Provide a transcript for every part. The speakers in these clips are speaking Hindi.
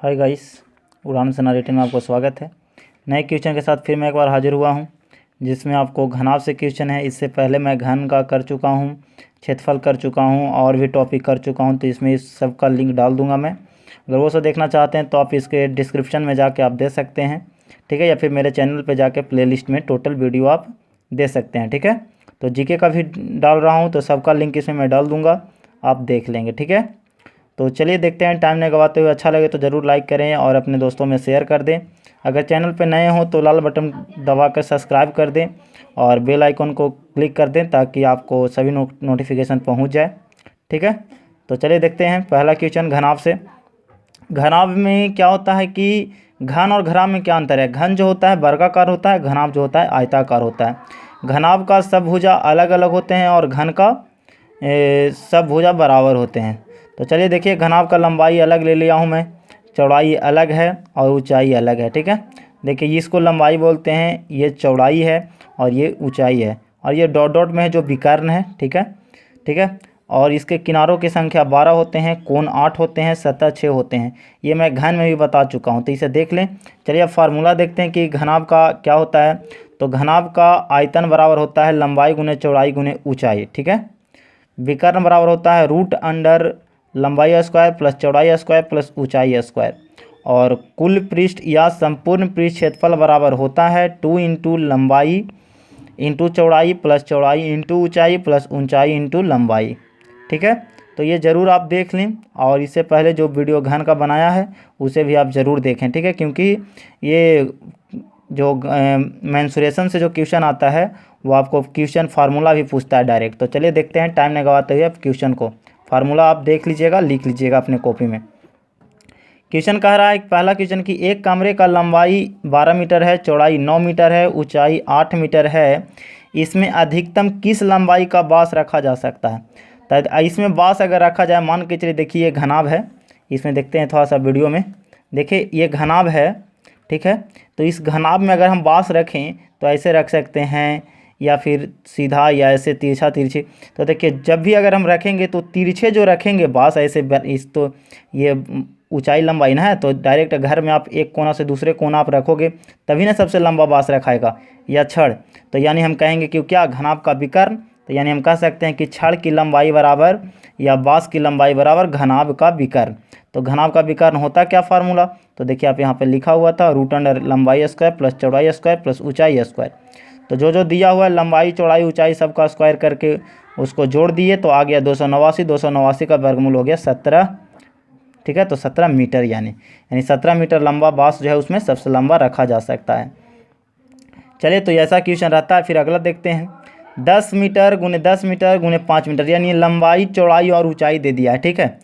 हाय गाइस, उड़ान सेना रेटिन में आपको स्वागत है। नए क्वेश्चन के साथ फिर मैं एक बार हाजिर हुआ हूं, जिसमें आपको घनाभ से क्वेश्चन है। इससे पहले मैं घन का कर चुका हूं, क्षेत्रफल कर चुका हूं और भी टॉपिक कर चुका हूं, तो इसमें इस सब का लिंक डाल दूंगा मैं। अगर वो सब देखना चाहते हैं तो आप इसके डिस्क्रिप्शन में जाके आप दे सकते हैं, ठीक है, या फिर मेरे चैनल पर जाके प्लेलिस्ट में टोटल वीडियो आप दे सकते हैं, ठीक है। तो जीके का भी डाल रहा हूँ, तो सबका लिंक इसमें मैं डाल दूँगा, आप देख लेंगे, ठीक है। तो चलिए देखते हैं, टाइम नहीं गवाते हुए। अच्छा लगे तो ज़रूर लाइक करें और अपने दोस्तों में शेयर कर दें। अगर चैनल पर नए हों तो लाल बटन दबा कर सब्सक्राइब कर दें और बेल आइकन को क्लिक कर दें, ताकि आपको सभी नोटिफिकेशन पहुंच जाए, ठीक है। तो चलिए देखते हैं पहला क्वेश्चन घनाभ से। घनाभ में क्या होता है कि घन और घनाभ में क्या अंतर है। घन जो होता है वर्गाकार होता है, घनाभ जो होता है आयताकार होता है। घनाभ का सब भुजा अलग अलग होते हैं और घन का सब भुजा बराबर होते हैं। तो चलिए देखिए, घनाभ का लंबाई अलग ले लिया हूँ मैं, चौड़ाई अलग है और ऊंचाई अलग है, ठीक है। देखिए इसको लंबाई बोलते हैं, ये चौड़ाई है और ये ऊंचाई है, और ये डॉट डॉट में है जो विकर्ण है, ठीक है, ठीक है। और इसके किनारों की संख्या 12 होते हैं, कोण 8 होते हैं, सतह 6 होते हैं। ये मैं घन में भी बता चुका हूँ, तो इसे देख लें। चलिए अब फार्मूला देखते हैं कि घनाभ का क्या होता है। तो घनाभ का आयतन बराबर होता है लंबाई गुने चौड़ाई गुने ऊंचाई, ठीक है। विकर्ण बराबर होता है रूट अंडर लंबाई स्क्वायर प्लस चौड़ाई स्क्वायर प्लस ऊंचाई स्क्वायर। और कुल पृष्ठ या संपूर्ण पृष्ठ क्षेत्रफल बराबर होता है 2 इंटू लंबाई इंटू चौड़ाई प्लस चौड़ाई इंटू ऊंचाई प्लस ऊंचाई इंटू लंबाई, ठीक है। तो ये ज़रूर आप देख लें, और इससे पहले जो वीडियो घन का बनाया है उसे भी आप ज़रूर देखें, ठीक है, क्योंकि ये जो मेंसुरेशन से जो क्वेश्चन आता है वो आपको क्वेश्चन फार्मूला भी पूछता है डायरेक्ट। तो चलिए देखते हैं, टाइम नहीं गवाते हुए अब क्वेश्चन को। फार्मूला आप देख लीजिएगा, लिख लीजिएगा अपने कॉपी में। क्वेश्चन कह रहा है पहला क्वेश्चन कि एक कमरे का लंबाई 12 मीटर है, चौड़ाई 9 मीटर है, ऊंचाई 8 मीटर है। इसमें अधिकतम किस लंबाई का बांस रखा जा सकता है। तो इसमें बांस अगर रखा जाए, मान के चलिए, देखिए ये घनाभ है, इसमें देखते हैं थोड़ा सा वीडियो में। देखिए ये घनाभ है, ठीक है। तो इस घनाभ में अगर हम बांस रखें तो ऐसे रख सकते हैं, या फिर सीधा, या ऐसे तिरछा तिरछी। तो देखिए जब भी अगर हम रखेंगे तो तिरछे जो रखेंगे बांस ऐसे इस, तो ये ऊंचाई लंबाई ना है, तो डायरेक्ट घर में आप एक कोना से दूसरे कोना आप रखोगे तभी ना सबसे लंबा बांस रखाएगा, या छड़। तो यानी हम कहेंगे कि क्या घनाभ का विकर्ण, तो यानी हम कह सकते हैं कि छड़ की लंबाई बराबर या बांस की लंबाई बराबर घनाभ का विकर्ण। तो घनाभ का विकर्ण होता क्या फार्मूला, तो देखिए आप यहाँ पे लिखा हुआ था रूट अंडर लंबाई स्क्वायर प्लस चौड़ाई स्क्वायर प्लस ऊंचाई स्क्वायर। तो जो जो दिया हुआ है लंबाई चौड़ाई ऊंचाई सबका स्क्वायर करके उसको जोड़ दिए तो आ गया 289। 289 का वर्गमूल हो गया 17, ठीक है। तो 17 मीटर, यानी 17 मीटर लंबा बांस जो है उसमें सबसे लंबा रखा जा सकता है। चलिए तो ऐसा क्वेश्चन रहता है। फिर अगला देखते हैं, 10 मीटर गुने 10 मीटर गुने 5 मीटर, यानी लंबाई चौड़ाई और ऊंचाई दे दिया है, ठीक है,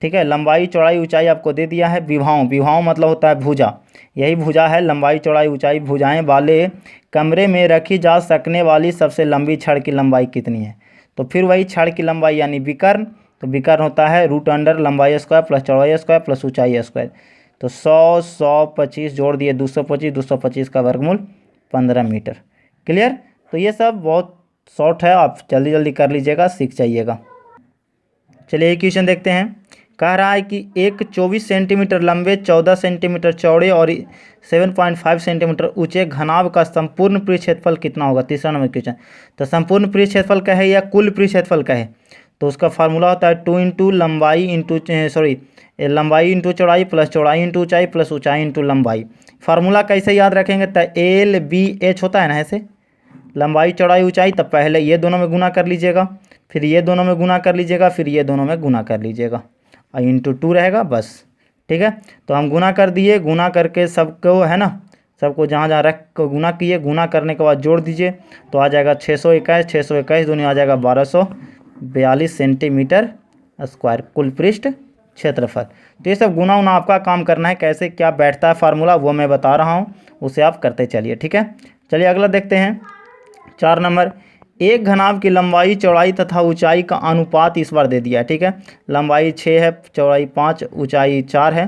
ठीक है। लंबाई चौड़ाई ऊंचाई आपको दे दिया है। विभाव, विभाव मतलब होता है भुजा, यही भुजा है, लंबाई चौड़ाई ऊंचाई। भुजाएं वाले कमरे में रखी जा सकने वाली सबसे लंबी छड़ की लंबाई कितनी है। तो फिर वही छड़ की लंबाई यानी विकर्ण। तो विकर्ण होता है रूट अंडर लंबाई स्क्वायर प्लस चौड़ाई स्क्वायर प्लस ऊंचाई स्क्वायर। तो 100 125 जोड़ दिए 225, 225 का वर्गमूल 15 मीटर। क्लियर। तो ये सब बहुत शॉर्ट है, आप जल्दी जल्दी कर लीजिएगा, सीख जाइएगा। चलिए एक क्वेश्चन देखते हैं। कह रहा है कि एक 24 सेंटीमीटर लंबे, 14 सेंटीमीटर चौड़े और 7.5 सेंटीमीटर ऊंचे घनाभ का संपूर्ण पृष्ठ क्षेत्रफल कितना होगा। तीसरा नंबर क्वेश्चन। तो संपूर्ण पृष्ठ क्षेत्रफल का है या कुल पृष्ठ क्षेत्रफल का है, तो उसका फार्मूला होता है 2 इंटू लंबाई इंटू लंबाई इंटू चौड़ाई प्लस चौड़ाई इंटू ऊंचाई प्लस ऊंचाई इंटू लंबाई। फार्मूला कैसे याद रखेंगे, तो LBH होता है ना, ऐसे लंबाई चौड़ाई ऊंचाई, तब पहले ये दोनों में गुना कर लीजिएगा, फिर ये दोनों में गुना कर लीजिएगा, फिर ये दोनों में गुना कर लीजिएगा, और इंटू 2 रहेगा बस, ठीक है। तो हम गुना कर दिए, गुना करके सबको है ना, सबको जहाँ जहाँ रख को गुना किए, गुना करने के बाद जोड़ दीजिए तो आ जाएगा 621। 621 दूनी आ जाएगा 1242 सेंटीमीटर स्क्वायर कुल पृष्ठ क्षेत्रफल। तो ये सब गुना उना आपका काम करना है, कैसे क्या बैठता है फार्मूला वो मैं बता रहा हूँ, उसे आप करते चलिए, ठीक है। चलिए अगला देखते हैं, 4 नंबर। एक घनाभ की लंबाई चौड़ाई तथा ऊंचाई का अनुपात इस बार दे दिया है, ठीक है। लंबाई 6 है, चौड़ाई 5, ऊंचाई 4 है,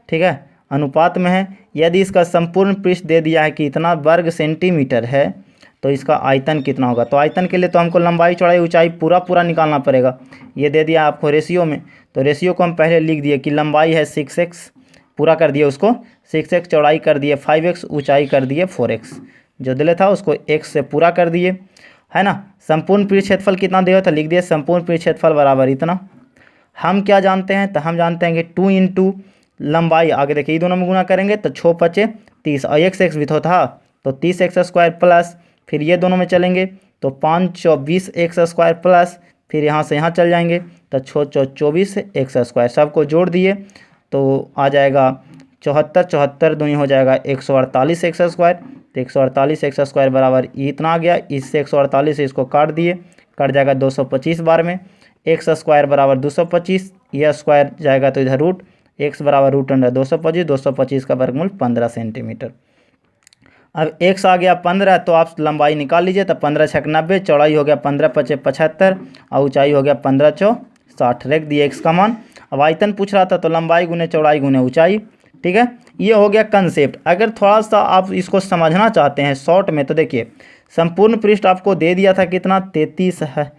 ठीक है, अनुपात में है। यदि इसका संपूर्ण पृष्ठ दे दिया है कि इतना वर्ग सेंटीमीटर है, तो इसका आयतन कितना होगा। तो आयतन के लिए तो हमको लंबाई चौड़ाई ऊंचाई पूरा पूरा निकालना पड़ेगा। ये दे दिया आपको रेशियो में, तो रेशियो को हम पहले लिख दिए कि लंबाई है 6x, पूरा कर दिए उसको 6x, चौड़ाई कर दिए 5x, ऊंचाई कर दिए 4x, जो दिले था उसको x से पूरा कर दिए, है ना। संपूर्ण पृष्ठ क्षेत्रफल कितना दिया था, लिख दिए संपूर्ण पृष्ठ क्षेत्रफल बराबर इतना। हम क्या जानते हैं, तो हम जानते हैं कि 2 इंटू लंबाई, आगे देखिए ये दोनों में गुना करेंगे तो 6 पचे 30 और x भी तो था, तो 30x² प्लस, फिर ये दोनों में चलेंगे तो 5 चौ 20x² प्लस, फिर यहाँ से यहाँ चल जाएंगे तो 6 चौ 24x², सबको जोड़ दिए तो आ जाएगा 74, 74 दूनी हो जाएगा 148x², तो 148x² बराबर इतना आ गया। इससे 148 इसको काट दिए, कट जाएगा 225 बार में, x² बराबर 225, यह स्क्वायर जाएगा तो इधर रूट, x बराबर √225, 225 का वर्गमूल 15 सेंटीमीटर। अब x आ गया 15, तो आप लंबाई निकाल लीजिए, तो 15 छक 90, चौड़ाई हो गया 15 पचे 75 और ऊंचाई हो गया 15 चौ 60, रख दिए x का मान। अब आयतन पूछ रहा था तो लंबाई गुने चौड़ाई गुने ऊंचाई, ठीक है। ये हो गया कंसेप्ट। अगर थोड़ा सा आप इसको समझना चाहते हैं शॉर्ट में, तो देखिए संपूर्ण पृष्ठ आपको दे दिया था कितना 33 है,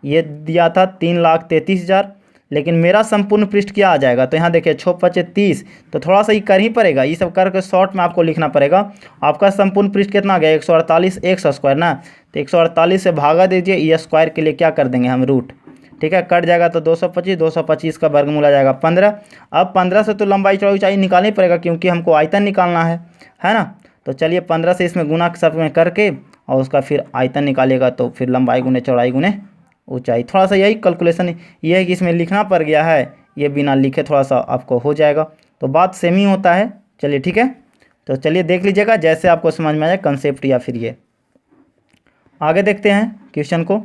ये दिया था 3,33,000, लेकिन मेरा संपूर्ण पृष्ठ क्या आ जाएगा, तो यहाँ देखिए 6 पचे 30, तो थोड़ा सा ये कर ही पड़ेगा, ये सब करके शॉर्ट में आपको लिखना पड़ेगा। आपका संपूर्ण पृष्ठ कितना आ गया 148 x² ना, तो 148 से भागा दीजिए, ये स्क्वायर के लिए क्या कर देंगे हम रूट, ठीक है, कट जाएगा तो 225, 225 का वर्गमूल आ जाएगा 15। अब 15 से तो लंबाई चौड़ाई ऊंचाई निकालनी पड़ेगा क्योंकि हमको आयतन निकालना है ना। तो चलिए 15 से इसमें गुना सब में करके और उसका फिर आयतन निकालेगा, तो फिर लंबाई गुने चौड़ाई गुने ऊंचाई। थोड़ा सा यही कैलकुलेशन ये है कि इसमें लिखना पड़ गया है, ये बिना लिखे थोड़ा सा आपको हो जाएगा, तो बात सेम ही होता है। चलिए ठीक है, तो चलिए देख लीजिएगा जैसे आपको समझ में आए कंसेप्ट या फिर ये। आगे देखते हैं क्वेश्चन को।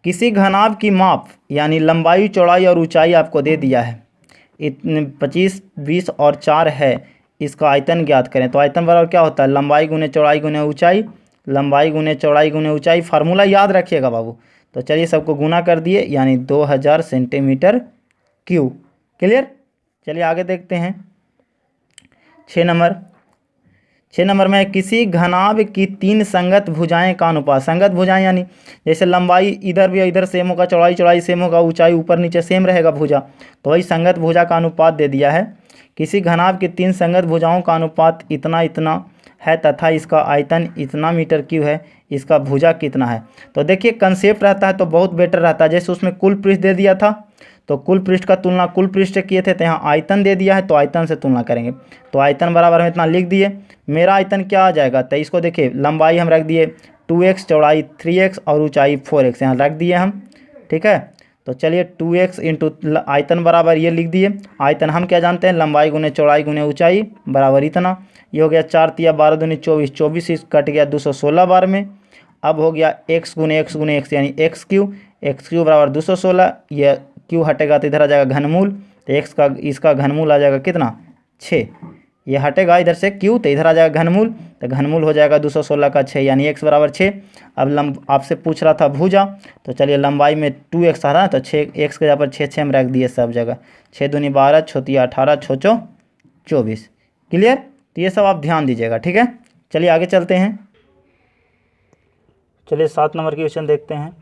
किसी घनाभ की माप यानी लंबाई चौड़ाई और ऊंचाई आपको दे दिया है, 25, 20 और 4 है, इसका आयतन ज्ञात करें। तो आयतन बराबर क्या होता है, लंबाई गुने चौड़ाई गुने ऊंचाई, लंबाई गुने चौड़ाई गुने ऊंचाई, फार्मूला याद रखिएगा बाबू। तो चलिए सबको गुना कर दिए, यानी 2000 सेंटीमीटर क्यूब। क्लियर। चलिए आगे देखते हैं 6 नंबर में किसी घनाभ की 3 संगत भुजाएं का अनुपात। संगत भुजाएं यानी जैसे लंबाई इधर भी इधर सेम होगा, चौड़ाई चौड़ाई सेम होगा, ऊंचाई ऊपर नीचे सेम रहेगा भुजा, तो वही संगत भुजा का अनुपात दे दिया है। किसी घनाभ की 3 संगत भुजाओं का अनुपात इतना इतना है तथा इसका आयतन इतना मीटर क्यूब है, इसका भुजा कितना है। तो देखिए कंसेप्ट रहता है तो बहुत बेटर रहता है, जैसे उसमें कुल पृष्ठ दे दिया था तो कुल पृष्ठ का तुलना कुल पृष्ठ से किए थे, तो यहाँ आयतन दे दिया है तो आयतन से तुलना करेंगे। तो आयतन बराबर हम इतना लिख दिए, मेरा आयतन क्या आ जाएगा, तो इसको देखिए लंबाई हम रख दिए 2x, चौड़ाई 3x और ऊंचाई 4x यहाँ रख दिए हम, ठीक है। तो चलिए 2x इंटू आयतन बराबर ये लिख दिए। आयतन हम क्या जानते हैं, लंबाई गुने चौड़ाई गुने ऊंचाई बराबर इतना, ये हो गया 4 तिया 12 दूनी 24, 24 इस कट गया 216 बार में। अब हो गया x गुने x यानी x क्यू बराबर 216, ये क्यू हटेगा तो इधर आ जाएगा घनमूल, तो x का इसका घनमूल आ जाएगा कितना 6, ये हटेगा इधर से क्यू तो इधर आ जाएगा घनमूल, तो घनमूल हो जाएगा 216 का 6 यानी x बराबर 6। अब आपसे पूछ रहा था भुजा, तो चलिए लंबाई में 2x आ रहा है तो 6 x के जगह पर 6 6 में रख दिए सब जगह, 6 दूनी 12, 6 तिया 18, 6 चौ 24। क्लियर। तो ये सब आप ध्यान दीजिएगा, ठीक है। चलिए आगे चलते हैं। चलिए 7 नंबर की क्वेश्चन देखते हैं।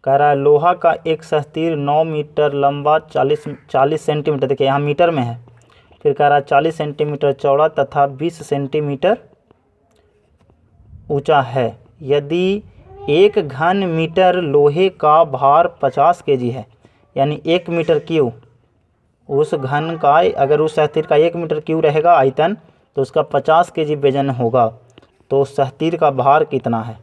कह रहा है लोहा का एक सहस्तिर 9 मीटर लंबा 40 सेंटीमीटर, देखिए यहाँ मीटर में है, फिर कह रहा है 40 सेंटीमीटर चौड़ा तथा 20 सेंटीमीटर ऊंचा है। यदि 1 घन मीटर लोहे का भार 50 kg है, यानी 1 मीटर क्यूब उस घन का, अगर उस सहस्तिर का 1 मीटर क्यूब रहेगा आयतन, तो उसका 50 kg वजन होगा, तो सहस्तिर का भार कितना है।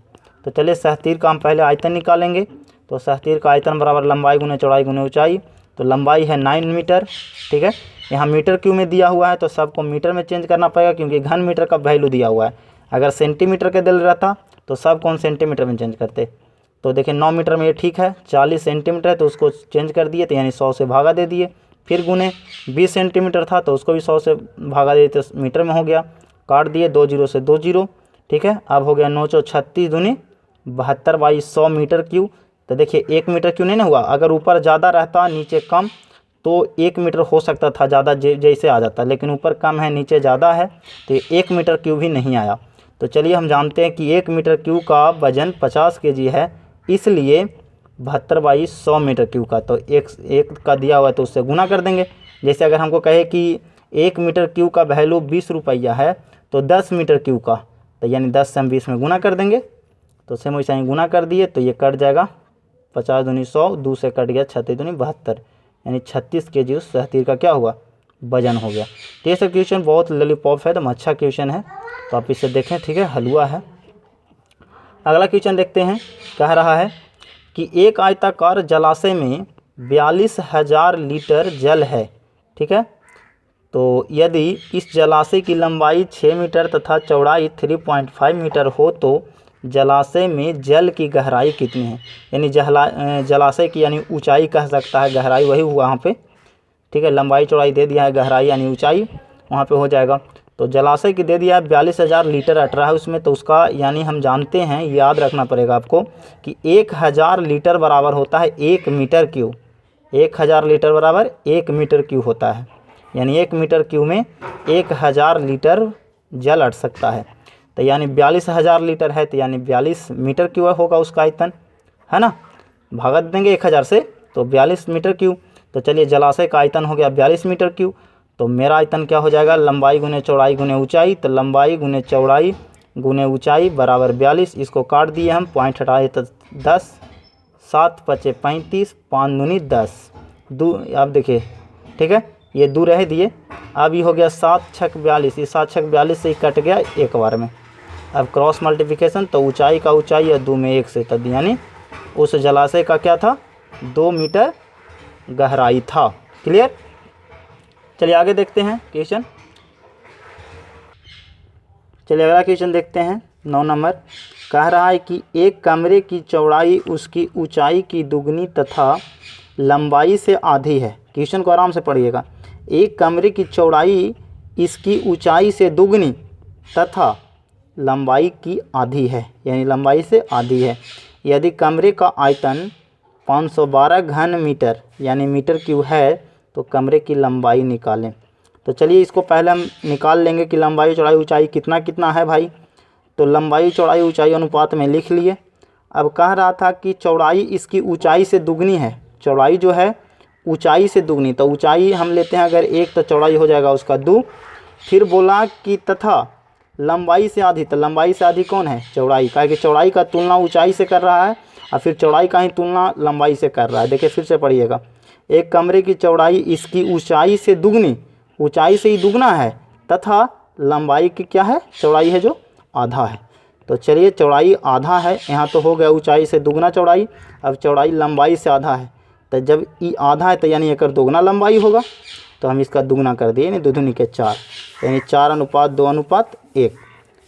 तो चलिए सहस्तिर का हम पहले आयतन निकालेंगे। तो सहस्तिर का आयतन बराबर लंबाई गुने चौड़ाई गुने ऊंचाई, तो लंबाई है 9 मीटर, ठीक है। यहाँ मीटर क्यूब में दिया हुआ है तो सबको मीटर में चेंज करना पड़ेगा क्योंकि घन मीटर का वैल्यू दिया हुआ है। अगर सेंटीमीटर के दिल रहता तो सब कौन सेंटीमीटर में चेंज करते। तो देखिए 9 मीटर में ये ठीक है, 40 सेंटीमीटर है तो उसको चेंज कर दिए, तो यानी 100 से भागा दे दिए, फिर गुने 20 सेंटीमीटर था तो उसको भी 100 से भागा दे दिए तो मीटर में हो गया, काट दिए 2 0 से 2 0, ठीक है। अब हो गया 9 चौ 36 दूनी 72 बाई 100 मीटर क्यूब। तो देखिए 1 मीटर क्यों नहीं ना हुआ, अगर ऊपर ज़्यादा रहता नीचे कम तो 1 मीटर हो सकता था ज़्यादा जैसे आ जाता, लेकिन ऊपर कम है नीचे ज़्यादा है तो 1 मीटर क्यूब ही नहीं आया। तो चलिए हम जानते हैं कि 1 मीटर क्यूब का वजन 50 kg है, इसलिए 72 बाई 100 मीटर क्यूब का, तो एक का दिया हुआ है तो उससे गुना कर देंगे। जैसे अगर हमको कहे कि 1 मीटर क्यूब का वैल्यू 20 रुपया है, तो 10 मीटर क्यूब का, तो यानी 10 से हम 20 में गुना कर देंगे। तो सेम वैसे ही गुना कर दिए तो ये कट जाएगा 50 दूनी 100, 2 से कट गया 36 दूनी 72, यानी 36 kg उस सहतीर का क्या हुआ, वजन हो गया। तो ये सब क्वेश्चन बहुत लॉलीपॉप है, एकदम अच्छा क्वेश्चन है, तो आप इसे देखें, ठीक है, हलवा है। अगला क्वेश्चन देखते हैं, कह रहा है कि एक आयताकार जलाशय में 42,000 लीटर जल है, ठीक है। तो यदि इस जलाशय की लंबाई 6 मीटर तथा चौड़ाई 3.5 मीटर हो तो जलाशय में जल की गहराई कितनी है, यानी जलाशय की यानी ऊंचाई कह सकता है, गहराई वही हुआ वहाँ पे, ठीक है। लंबाई चौड़ाई दे दिया है, गहराई यानी ऊंचाई वहाँ पे हो जाएगा। तो जलाशय की दे दिया है 42,000 लीटर अट रहा है उसमें, तो उसका यानी हम जानते हैं, याद रखना पड़ेगा आपको कि 1000 लीटर बराबर होता है 1 मीटर क्यूब। 1000 लीटर बराबर 1 मीटर क्यूब होता है, यानी 1 मीटर क्यूब में 1000 लीटर जल अट सकता है। तो यानी 42,000 लीटर है, तो यानी 42 मीटर क्यूब होगा उसका आयतन, है ना। भागा देंगे 1000 से तो 42 मीटर क्यूब। तो चलिए जलाशय का आयतन हो गया 42 मीटर क्यूब। तो मेरा आयतन क्या हो जाएगा, लंबाई गुने चौड़ाई गुने ऊंचाई, तो लंबाई गुने चौड़ाई गुने ऊंचाई बराबर 42। इसको काट दिए हम, पॉइंट हटाए तो 10, 7 पचे 35, 5 दूनी 10, दो अब देखिए, ठीक है, ये दो रह दिए। अब ये हो गया 7 छक 42, ये 7 छक 42 से ही कट गया एक बार में। अब क्रॉस मल्टीप्लिकेशन, तो ऊंचाई का ऊंचाई है 2 में 1 से, तब यानी उस जलाशय का क्या था, 2 मीटर गहराई था। क्लियर। चलिए आगे देखते हैं क्वेश्चन। चलिए अगला क्वेश्चन देखते हैं, 9 नंबर। कह रहा है कि एक कमरे की चौड़ाई उसकी ऊंचाई की दुगनी तथा लंबाई से आधी है। क्वेश्चन को आराम से पढ़िएगा। एक कमरे की चौड़ाई इसकी ऊंचाई से दुगनी तथा लंबाई की आधी है, यानी लंबाई से आधी है। यदि कमरे का आयतन 512 घन मीटर यानी मीटर क्यूब है तो कमरे की लंबाई निकालें। तो चलिए इसको पहले हम निकाल लेंगे कि लंबाई चौड़ाई ऊंचाई कितना कितना है भाई। तो लंबाई चौड़ाई ऊंचाई अनुपात में लिख लिए। अब कह रहा था कि चौड़ाई इसकी ऊंचाई से दुगनी है, चौड़ाई जो है ऊंचाई से दुगनी, तो ऊंचाई हम लेते हैं अगर 1 तो चौड़ाई हो जाएगा उसका 2। फिर बोला कि तथा लंबाई से आधी, तो लंबाई से आधी कौन है, चौड़ाई का, कि चौड़ाई का तुलना ऊंचाई से कर रहा है और फिर चौड़ाई का ही तुलना लंबाई से कर रहा है। देखिए फिर से पढ़िएगा, एक कमरे की चौड़ाई इसकी ऊंचाई से दुगनी, ऊंचाई से ही दुगना है, तथा लंबाई की क्या है, चौड़ाई है जो आधा है। तो चलिए चौड़ाई आधा है, यहाँ तो हो गया ऊंचाई से दुगना चौड़ाई, अब चौड़ाई लंबाई से आधा है, तो जब ये आधा है तो यानी एक दोगुना लंबाई होगा, तो हम इसका दुगना कर दिए, यानी 2 दूनी के 4, यानी 4:2:1।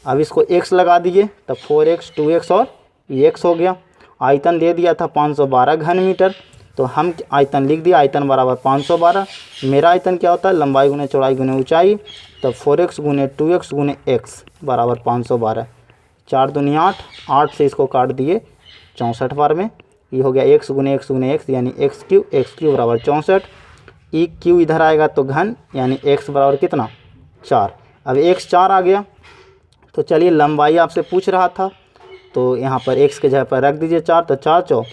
अब इसको x लगा दीजिए, तो 4x 2x और ये x हो गया। आयतन दे दिया था 512 घन मीटर, तो हम आयतन लिख दिया, आयतन बराबर 512। मेरा आयतन क्या होता है, लंबाई गुने चौड़ाई गुने ऊंचाई, तो 4x गुने 2x गुने x बराबर 512। 4 दूनी 8, 8 से इसको काट दिए 64 बार में, ये हो गया x गुने x यानी x क्यूब बराबर 64। ई क्यू इधर आएगा तो घन, यानी x बराबर कितना 4। अब x 4 आ गया। तो चलिए लंबाई आपसे पूछ रहा था, तो यहाँ पर x के जगह पर रख दीजिए 4, तो 4 चौ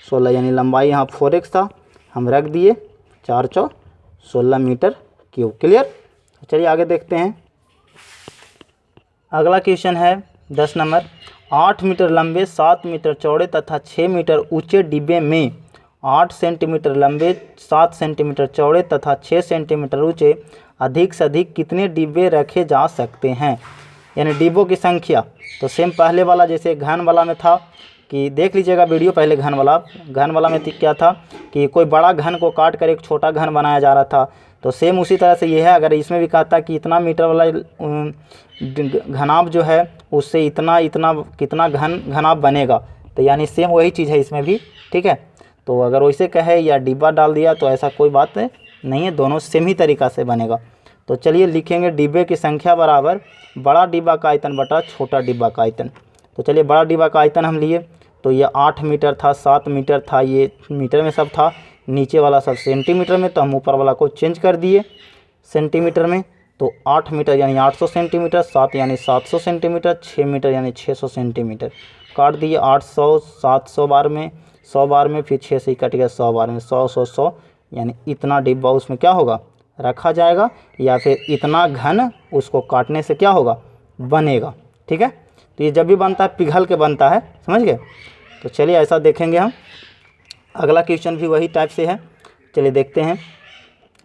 16, यानी लंबाई यहाँ 4x था, हम रख दिए 4 चौ 16 मीटर क्यूब। क्लियर। चलिए आगे देखते हैं। अगला क्वेश्चन है 10 नंबर। 8 मीटर लंबे, 7 मीटर चौड़े तथा 6 मीटर ऊंचे डिब्बे में 8 सेंटीमीटर लंबे, 7 सेंटीमीटर चौड़े तथा 6 सेंटीमीटर ऊंचे अधिक से अधिक कितने डिब्बे रखे जा सकते हैं, यानी डिब्बों की संख्या। तो सेम पहले वाला जैसे घन वाला में था कि देख लीजिएगा वीडियो पहले, घन वाला में क्या था कि कोई बड़ा घन को काट कर एक छोटा घन बनाया जा रहा था। तो सेम उसी तरह से ये है, अगर इसमें भी कहता कि इतना मीटर वाला घनाभ जो है उससे इतना कितना घनाभ बनेगा, तो यानी सेम वही चीज़ है इसमें भी, ठीक है। तो अगर वैसे कहे या डिब्बा डाल दिया तो ऐसा कोई बात नहीं है, दोनों सेम ही तरीक़ा से बनेगा। तो चलिए लिखेंगे डिब्बे की संख्या बराबर बड़ा डिब्बा का आयतन बटा छोटा डिब्बा का आयतन। तो चलिए बड़ा डिब्बा का आयतन हम लिए, तो ये 8 मीटर था, 7 मीटर था, ये मीटर में सब था, नीचे वाला सब सेंटीमीटर में, तो हम ऊपर वाला को चेंज कर दिए सेंटीमीटर में। तो 8 मीटर यानी 800 सेंटीमीटर, 7 यानी 700 सेंटीमीटर, 6 मीटर यानी 600 सेंटीमीटर। काट दिए 800 700 बार में, 100 बार में, फिर 6 से ही कट गया 100 बार में, 100 100 100, यानी इतना डिब्बा उसमें क्या होगा रखा जाएगा या फिर इतना घन उसको काटने से क्या होगा, बनेगा। ठीक है, तो ये जब भी बनता है पिघल के बनता है, समझ गए। तो चलिए ऐसा देखेंगे हम। अगला क्वेश्चन भी वही टाइप से है, चलिए देखते हैं।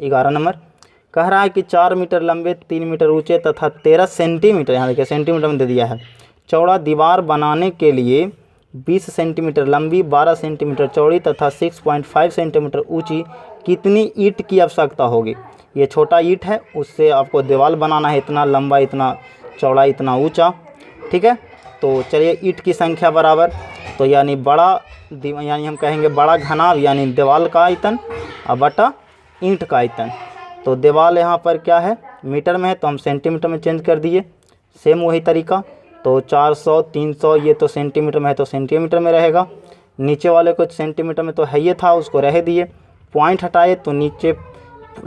11 नंबर कह रहा है कि 4 मीटर लंबे, 3 मीटर ऊंचे तथा 13 सेंटीमीटर, यहाँ देखिए सेंटीमीटर में दे दिया है, चौड़ा दीवार बनाने के लिए 20 सेंटीमीटर लंबी, 12 सेंटीमीटर चौड़ी तथा 6.5 सेंटीमीटर ऊंची कितनी ईंट की आवश्यकता होगी। ये छोटा ईंट है, उससे आपको दीवार बनाना है, इतना लंबा, इतना चौड़ा, इतना ऊंचा। ठीक है, तो चलिए ईंट की संख्या बराबर, तो यानी बड़ा यानी हम कहेंगे बड़ा घनाभ यानी दीवार का आयतन और बटा ईंट का आयतन। तो दीवार यहाँ पर क्या है, मीटर में है, तो हम सेंटीमीटर में चेंज कर दिए, सेम वही तरीका। तो 400 300 ये तो सेंटीमीटर में है तो सेंटीमीटर में रहेगा, नीचे वाले को सेंटीमीटर में तो है ये था, उसको रह दिए। पॉइंट हटाए तो नीचे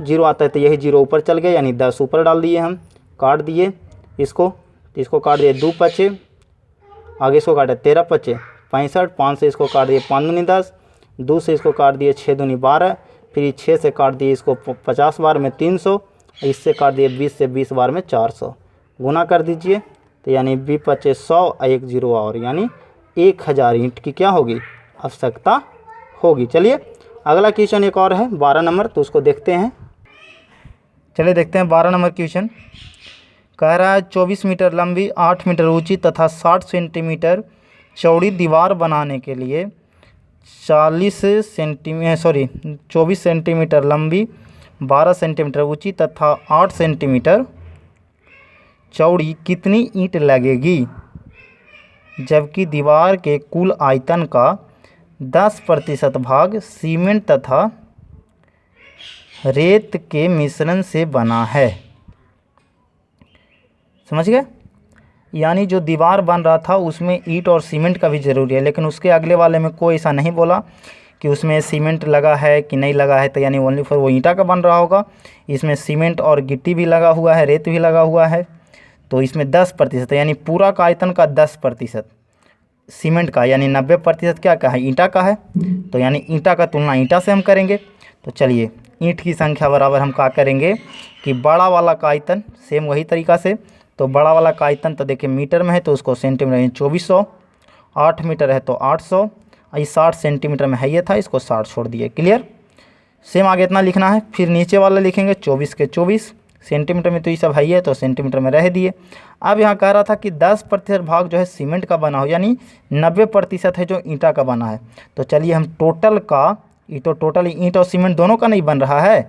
0 आता है, तो यही 0 ऊपर चल गया, यानी 10 ऊपर डाल दिए हम, काट दिए इसको काट दिए, 2 पचे, आगे इसको काटे 13 पचे 65, 5 से इसको काट दिए 5 दूनी 10, 2 से इसको काट दिए 6 दूनी 12, फिर 6 से काट दिए इसको 50 बार में 300, इससे काट दिए 20 से 20 बार में 400, गुना कर दीजिए, तो यानी 20 पचे 100 एक 0 और, यानी 1000 ईंट की क्या होगी, आवश्यकता होगी। चलिए अगला क्वेश्चन एक और है 12 नंबर, तो उसको देखते हैं। चलिए देखते हैं 12 नंबर क्वेश्चन। कह रहा है 24 मीटर लंबी, 8 मीटर ऊंची तथा 60 सेंटीमीटर चौड़ी दीवार बनाने के लिए 24 सेंटीमीटर लंबी, 12 सेंटीमीटर ऊंची तथा 8 सेंटीमीटर चौड़ी कितनी ईंट लगेगी, जबकि दीवार के कुल आयतन का 10% भाग सीमेंट तथा रेत के मिश्रण से बना है। समझ गए, यानी जो दीवार बन रहा था उसमें ईंट और सीमेंट का भी ज़रूरी है, लेकिन उसके अगले वाले में कोई ऐसा नहीं बोला कि उसमें सीमेंट लगा है कि नहीं लगा है, तो यानी ओनली फॉर वो ईंटा का बन रहा होगा। इसमें सीमेंट और गिट्टी भी लगा हुआ है, रेत भी लगा हुआ है, तो इसमें 10%, यानी पूरा का आयतन का 10% सीमेंट का, यानी 90% क्या का है, ईंटा का है। तो यानी ईंटा का तुलना ईंटा से हम करेंगे। तो चलिए ईंट की संख्या बराबर हम क्या करेंगे कि बड़ा वाला का आयतन, सेम वही तरीका से, तो बड़ा वाला का आयतन तो देखिए मीटर में है तो उसको सेंटीमीटर में 2400, 8 मीटर है तो 800, 60 सेंटीमीटर में है ये था, इसको 60 छोड़ दिए। क्लियर, सेम आगे इतना लिखना है। फिर नीचे वाला लिखेंगे 24 के 24 सेंटीमीटर में, तो ये सब है ही है तो सेंटीमीटर में रह दिए। अब यहाँ कह रहा था कि 10% भाग जो है सीमेंट का बना हो, यानी 90% है जो ईंटा का बना है। तो चलिए हम टोटल का, ये तो टोटल ईंट और सीमेंट दोनों का नहीं बन रहा है,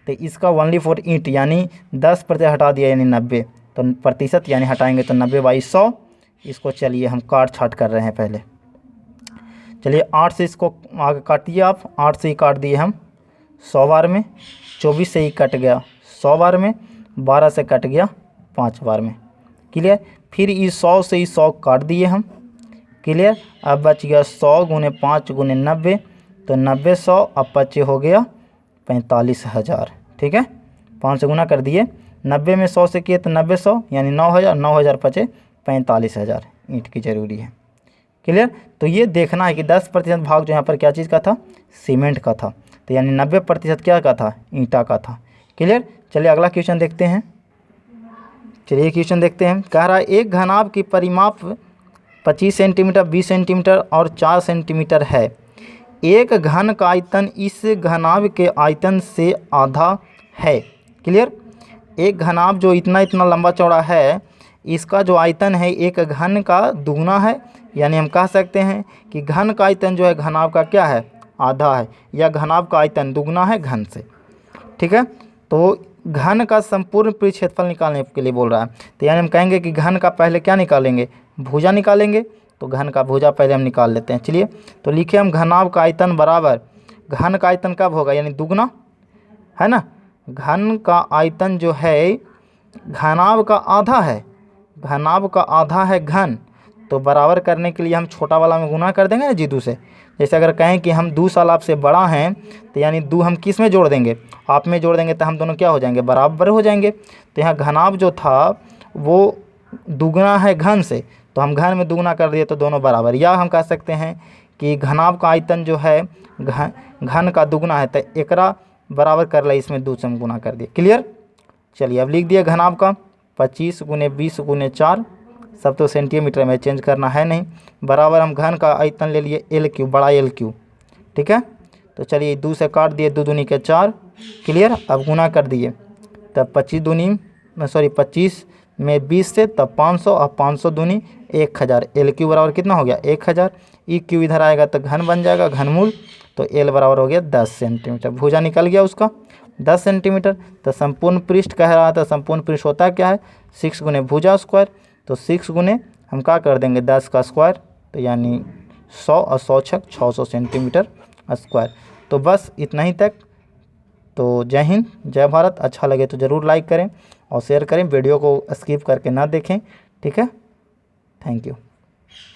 तो इसका ओनली फॉर ईंट यानी 10% हटा दिया, यानी 90, तो प्रतिशत यानी हटाएंगे तो 90/100। इसको चलिए हम काट छाट कर रहे हैं पहले। चलिए 8 से इसको आगे काटिए आप, 8 से ही काट दिए हम 100 बार में, 24 से ही कट गया 100 बार में, 12 से कट गया 5 बार में। क्लियर, फिर इस 100 से ही 100 काट दिए हम। क्लियर, अब बच गया 100 गुने 5 गुने 90, तो 90 100 अब 25 हो गया 45,000। ठीक है, 5 से गुना कर दिए, 90 में 100 से किए तो 90 100 यानी 9,000, 9,000 पचे 45,000 ईंट की ज़रूरी है। क्लियर, तो ये देखना है कि 10% भाग जो यहाँ पर क्या चीज़ का था, सीमेंट का था, तो यानी 90% क्या का था, ईंटा का था। क्लियर, चलिए अगला क्वेश्चन देखते हैं। चलिए क्वेश्चन देखते हैं। कह रहा है एक घनाभ की परिमाप 25 सेंटीमीटर, 20 सेंटीमीटर और 4 सेंटीमीटर है। एक घन का आयतन इस घनाभ के आयतन से आधा है। क्लियर, एक घनाभ जो इतना लंबा चौड़ा है, इसका जो आयतन है एक घन का दुगना है, यानी हम कह सकते हैं कि घन का आयतन जो है घनाभ का क्या है, आधा है, या घनाभ का आयतन दुगना है घन से। ठीक है, तो घन का संपूर्ण परिक्षेत्रफल निकालने के लिए बोल रहा है, तो यानी हम कहेंगे कि घन का पहले क्या निकालेंगे, भुजा निकालेंगे। तो घन का भुजा पहले हम निकाल लेते हैं। चलिए, तो लिखे हम घनाभ का आयतन बराबर, घन का आयतन कब होगा, यानी दुगना है ना, घन का आयतन जो है घनाभ का आधा है, घनाभ का आधा है घन, तो बराबर करने के लिए हम छोटा वाला में गुना कर देंगे ना जी 2 से। जैसे अगर कहें कि हम 2 साल आपसे बड़ा हैं, तो यानी 2 हम किस में जोड़ देंगे, आप में जोड़ देंगे, तो हम दोनों क्या हो जाएंगे, बराबर हो जाएंगे। तो यहाँ घनाभ जो था वो दुगना है घन से, तो हम घन में दुगना कर दिए तो दोनों बराबर। या हम कह सकते हैं कि घनाभ का आयतन जो है घन का दुगना है, तो एकरा बराबर कर लिया, इसमें 2 से हम गुना कर दिए। क्लियर। चलिए अब लिख दिया घनाभ का 25 गुने 20 गुने 4, सब तो सेंटीमीटर में चेंज करना है नहीं, बराबर हम घन का आयतन ले लिए L3, बड़ा L3। ठीक है, तो चलिए 2 से काट दिए, 2 दूनी के 4। क्लियर। अब गुना कर दिए, तब 25 में 20 से तब 500, अब 500 दूनी 1000, L3 बराबर कितना हो गया 1000। EQ इधर आएगा तो घन बन जाएगा, घनमूल, तो L बराबर हो गया 10 सेंटीमीटर। भुजा निकल गया उसका 10 सेंटीमीटर। तो संपूर्ण पृष्ठ कह रहा था, संपूर्ण पृष्ठ होता क्या है 6 गुने भुजा स्क्वायर, तो 6 गुने हम क्या कर देंगे 10 का स्क्वायर, तो यानी 100 और 100 छक 600 सेंटीमीटर स्क्वायर। तो बस इतना ही तक। तो जय हिंद, जय भारत। अच्छा लगे तो ज़रूर लाइक करें और शेयर करें, वीडियो को स्किप करके ना देखें। ठीक है, थैंक यू।